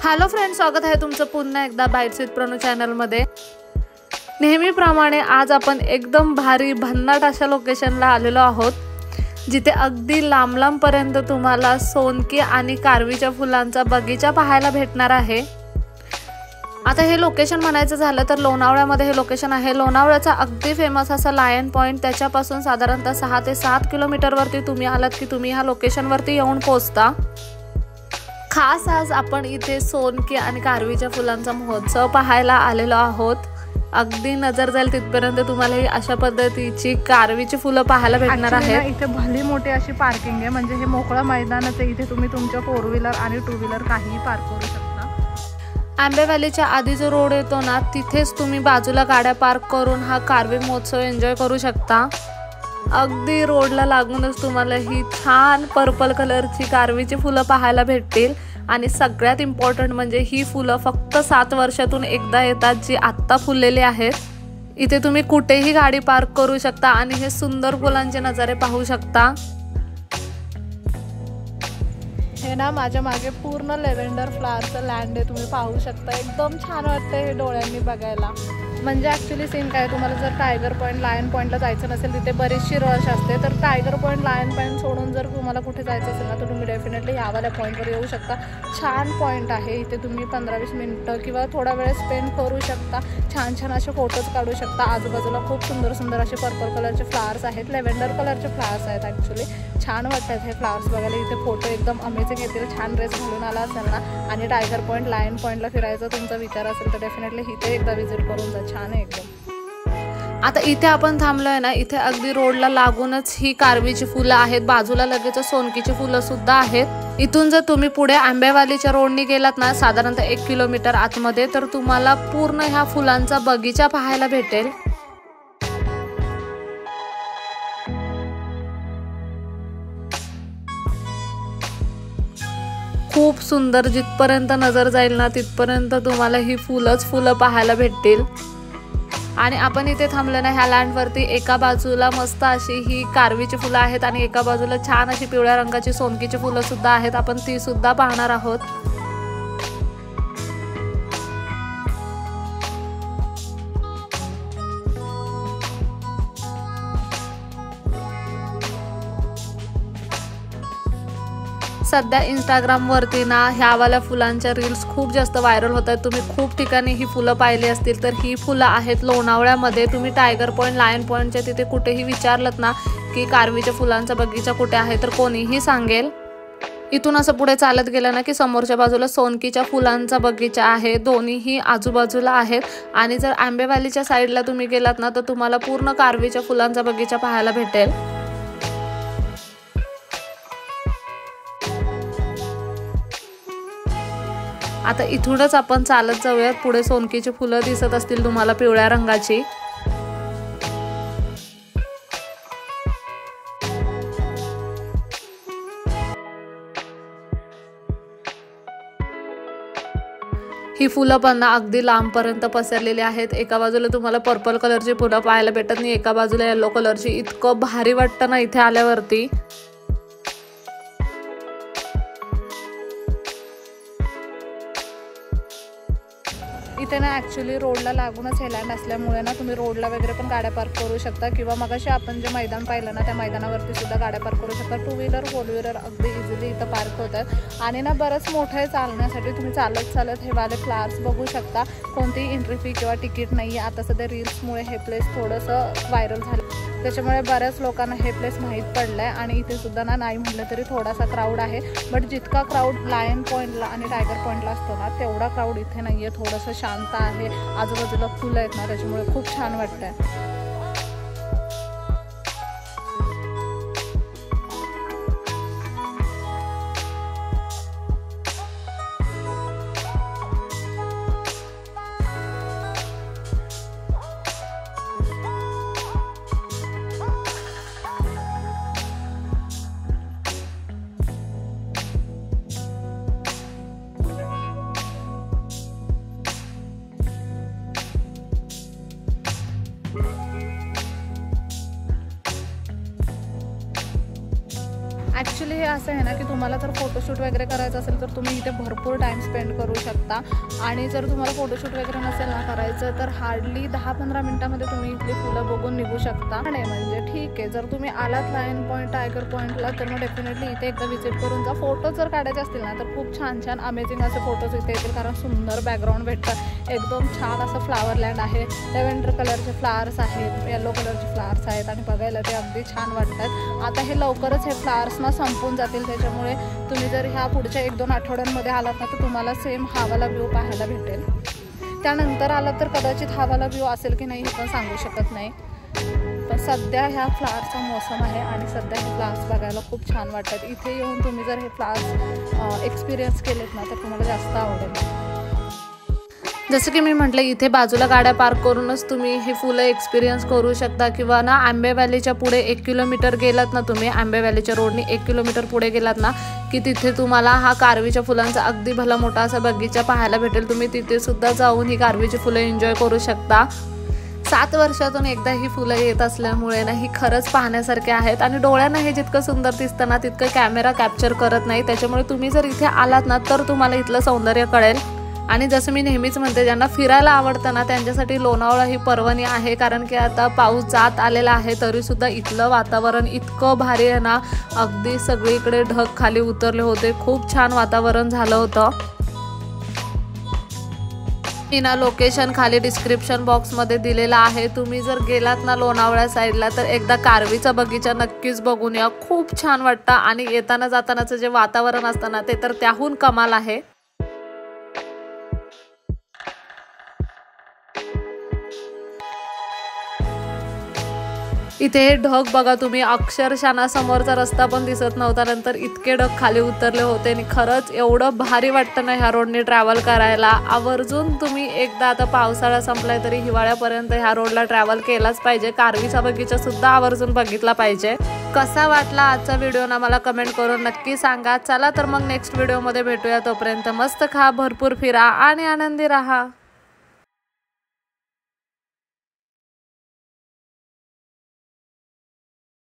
Hello friends, स्वागत आहे तुमचं पुन्हा एकदा बाईट्स विथ प्रणू चॅनलमध्ये। नेहमीप्रमाणे आज आपण एकदम भारी भन्नाट अशा लोकेशनला आलेलो आहोत, जिथे अगदी लांब लांबपर्यंत तुम्हाला सोनकी आणि कारवीच्या फुलांचा बगीचा पाहायला भेटणार आहे। आता हे लोकेशन म्हणायचं झालं तर लोणावळ्यामध्ये हे लोकेशन आहे। लोणावळ्याचा अगदी फेमस असा लायन पॉइंट, त्याच्यापासून साधारणतः 6 ते 7 किलोमीटरवरती तुम्ही आलात की तुम्ही ह्या लोकेशनवरती येऊन पोहोचता। खास आज आपण इथे सोनकी आणि कारवीच्या फुलांचा महोत्सव पाहायला आलेलो आहोत। अगदी नजर जाईल तिथपर्यंत तुम्हाला ही अशा पद्धतीची कारवीची फुलं पाहायला भेटणार आहेत। इथे भली मोठी अशी पार्किंग आहे, म्हणजे हे मोकळं मैदानच आहे। इथे तुम्ही तुमच्या 4 व्हीलर आणि 2 व्हीलर काहीही पार्क करू शकता। आंबे व्हॅलीच्या आधी जो रोड येतो ना, तिथेच तुम्ही बाजूला गाड्या पार्क करून हा कारवी महोत्सव एन्जॉय करू शकता। अगदी रोडला लागूनच तुम्हाला ही छान पर्पल कलरची कारवीची फुलं पाहायला भेटतील। आणि सगळ्यात इम्पॉर्टंट म्हणजे ही फुलं फक्त 7 वर्षातून एकदा येतात, जी आत्ता फुललेली आहेत। इथे तुम्ही कुठेही गाडी पार्क करू शकता आणि हे सुंदर फुलांचे नजारे पाहू शकता। हे ना माझ्या मागे पूर्ण लेव्हेंडर फ्लावरचं लँड आहे, तुम्ही पाहू शकता। एकदम छान वाटतं हे डोळ्यांनी बघायला। म्हणजे ॲक्च्युली सीन काय, तुम्हाला जर टायगर पॉईंट लायन पॉईंटला जायचं नसेल, तिथे बरीचशी रश असते, तर टायगर पॉईंट लायन पॉईंट सोडून जर तुम्हाला कुठे जायचं असेल ना, तर तुम्ही डेफिनेटली ह्यावाल्या पॉईंटवर येऊ शकता। छान पॉईंट आहे, इथे तुम्ही 15-20 मिनटं किंवा थोडा वेळ स्पेंड करू शकता। छान छान असे फोटोज काढू शकता। आजूबाजूला खूप सुंदर सुंदर असे पर्पल कलरचे फ्लावर्स आहेत, लेव्हेंडर कलरचे फ्लावर्स आहेत। ॲक्च्युली छान वाटतात हे फ्लावर्स बघायला। इथे फोटो एकदम अमेझिंग येतील। छान ड्रेस घालून आला असेल ना आणि टायगर पॉईंट लायन पॉईंटला फिरायचा तुमचा विचार असेल तर डेफिनेटली इथे एकदा व्हिजिट करून जा, छान आहे एकदम। आता इथे आपण थांबलोय ना, इथे अगदी रोडला लागूनच ही कारवीची फुलं आहेत। बाजूला लगेच सोनकीची फुलं सुद्धा आहेत। इथून जर तुम्ही पुढे आंबेवालीच्या रोडनी गेलात ना, साधारणतः 1 किलोमीटर आतमध्ये, तर तुम्हाला पूर्ण ह्या फुलांचा बगीचा पाहायला भेटेल। खूप सुंदर, जिथपर्यंत नजर जाईल ना तिथपर्यंत तुम्हाला ही फुलं पाहायला भेटतील। आणि आपण इथे थांबलो ना ह्या लँडवरती, एका बाजूला मस्त अशी ही कारवीची फुलं आहेत आणि एका बाजूला छान अशी पिवळ्या रंगाची सोनकीची फुलं सुद्धा आहेत। आपण ती सुद्धा पाहणार आहोत। सध्या इंस्टाग्रामवरती ना ह्यावाल्या फुलांच्या रील्स खूप जास्त व्हायरल होत आहेत। तुम्ही खूप ठिकाणी ही फुलं पाहिली असतील, तर ही फुलं आहेत लोणावळ्यामध्ये। तुम्ही टायगर पॉईंट लायन पॉईंटच्या तिथे कुठेही विचारलत ना की कारवीच्या फुलांचा बगीचा कुठे आहे, तर कोणीही सांगेल। इथून असं पुढे चालत गेलं ना की समोरच्या बाजूला सोनकीच्या फुलांचा बगीचा आहे। दोन्हीही आजूबाजूला आहेत। आणि जर आंबेवालीच्या साईडला तुम्ही गेलात ना, तर तुम्हाला पूर्ण कारवीच्या फुलांचा बगीचा पाहायला भेटेल। आता इथूनच आपण चालत जाऊयात पुढे। सोनकीची फुलं दिसत असतील तुम्हाला पिवळ्या रंगाची। ही फुलं पण अगदी लांबपर्यंत पसरलेली आहेत। एका बाजूला तुम्हाला पर्पल कलरची फुलं पाहायला भेटत नाही, एका बाजूला येलो कलरची। इतकं भारी वाटतं ना इथे आल्यावरती। इथे ना ॲक्च्युली रोडला लागूनच हे लँड असल्यामुळे ना तुम्ही रोडला वगैरे पण गाड्या पार्क करू शकता, किंवा मगाशी आपण जे मैदान पाहिलं ना त्या मैदानावरती सुद्धा गाड्या पार्क करू शकता। 2 व्हीलर 4 व्हीलर अगदी इझिली इथं पार्क होतात। आणि ना बरंच मोठं आहे चालण्यासाठी, तुम्ही चालत हे वाले फ्लावर्स बघू शकता। कोणतीही एंट्री फी किंवा तिकीट नाही आहे। आता सध्या रील्समुळे हे प्लेस थोडंसं व्हायरल झालं, त्याच्यामुळे बऱ्याच लोकांना हे प्लेस माहीत पडलं आहे। आणि इथे सुद्धा ना नाही म्हटलं तरी थोडासा क्राऊड आहे, बट जितका क्राऊड लायन पॉईंटला आणि टायगर पॉईंटला असतो ना तेवढा क्राऊड इथे नाही आहे। थोडंसं शांत आहे, आजूबाजूला फुलं आहेत ना, त्याच्यामुळे खूप छान वाटतंय। ॲक्च्युली हे असं आहे ना की तुम्हाला जर फोटोशूट वगैरे करायचं असेल तर तुम्ही इथे भरपूर टाईम स्पेंड करू शकता. आणि जर तुम्हाला फोटोशूट वगैरे नसेल ना करायचं तर हार्डली 10-15 मिनटामध्ये तुम्ही इथली फुलं बघून निघू शकता. आणि म्हणजे ठीक आहे, जर तुम्ही आलात लायन पॉईंट, टायगर पॉईंटला तर मग डेफिनेटली इथे एकदा व्हिजिट करून जा. फोटो जर काढायचे असतील ना तर खूप छान छान अमेझिंग असे फोटोज इथे येतील, कारण सुंदर बॅकग्राऊंड भेटतं. एकदम छान असं फ्लावर लँड आहे. लेव्हेंडर कलरचे फ्लावर्स आहेत, येलो कलरचे फ्लावर्स आहेत आणि बघायला ते अगदी छान वाटतात. आता हे लवकरच हे फ्लावर्स ना संपून जातील, त्याच्यामुळे तुम्ही जर ह्या पुढच्या 1-2 आठवड्यांमध्ये आलात ना तर तुम्हाला सेम हा वाला व्ह्यू पाहायला भेटेल. त्यानंतर आलात तर कदाचित हा वाला व्ह्यू असेल की नाही हे पण सांगू शकत नाही. पण सध्या ह्या फ्लावर्सचा मोसम आहे आणि सध्या हे फ्लावर्स बघायला खूप छान वाटतात. इथे येऊन तुम्ही जर हे फ्लावर्स एक्सपिरियन्स केलेत ना तर तुम्हाला जास्त आवडेल. जसं की मी म्हटलं, इथे बाजूला गाड्या पार्क करूनच तुम्ही हे फुलं एक्सपिरियन्स करू शकता. किंवा ना आंबे व्हॅलीच्या पुढे 1 किलोमीटर गेलात ना तुम्ही, आंबे व्हॅलीच्या रोडनी 1 किलोमीटर पुढे गेलात ना की तिथे तुम्हाला हा कारवीच्या फुलांचा अगदी भला मोठा असा बगीचा पाहायला भेटेल. तुम्ही तिथे सुद्धा जाऊन ही कारवीची फुलं एन्जॉय करू शकता. 7 वर्षातून एकदा ही फुलं येत असल्यामुळे ना ही खरंच पाहण्यासारखे आहेत. आणि डोळ्यांना हे जितकं सुंदर दिसतं ना तितकं कॅमेरा कॅप्चर करत नाही. त्याच्यामुळे तुम्ही जर इथे आलात ना तर तुम्हाला इथलं सौंदर्य कळेल. आणि जसं मी नेहमीच म्हणते, ज्यांना फिरायला आवडतं ना त्यांच्यासाठी लोणावळा ही पर्वणी आहे. कारण की आता पाऊस जात आलेला आहे तरीसुद्धा इथलं वातावरण इतकं भारी आहे ना, अगदी सगळीकडे ढग खाली उतरले होते. खूप छान वातावरण झालं होतं. मी ना लोकेशन खाली डिस्क्रिप्शन बॉक्समध्ये दिलेलं आहे. तुम्ही जर गेलात ना लोणावळा साईडला तर एकदा कारवीचा बगीचा नक्कीच बघून या. खूप छान वाटतं आणि येताना जातानाचं जे वातावरण असतं ना ते तर त्याहून कमाल आहे. इथे ढग बघा तुम्ही, अक्षरशः समोरचा रस्ता पण दिसत नव्हता, नंतर इतके ढग खाली उतरले होते. आणि खरंच एवढं भारी वाटतं ना ह्या रोडने ट्रॅव्हल करायला. आवर्जून तुम्ही एकदा, आता पावसाळा संपलाय तरी हिवाळ्यापर्यंत ह्या रोडला ट्रॅव्हल केलाच पाहिजे. कारवीचा बगीचा सुद्धा आवर्जून बघितला पाहिजे. कसा वाटला आजचा व्हिडिओ ना मला कमेंट करून नक्की सांगा. चला तर मग नेक्स्ट व्हिडिओमध्ये भेटूया. तोपर्यंत मस्त खा, भरपूर फिरा आणि आनंदी राहा.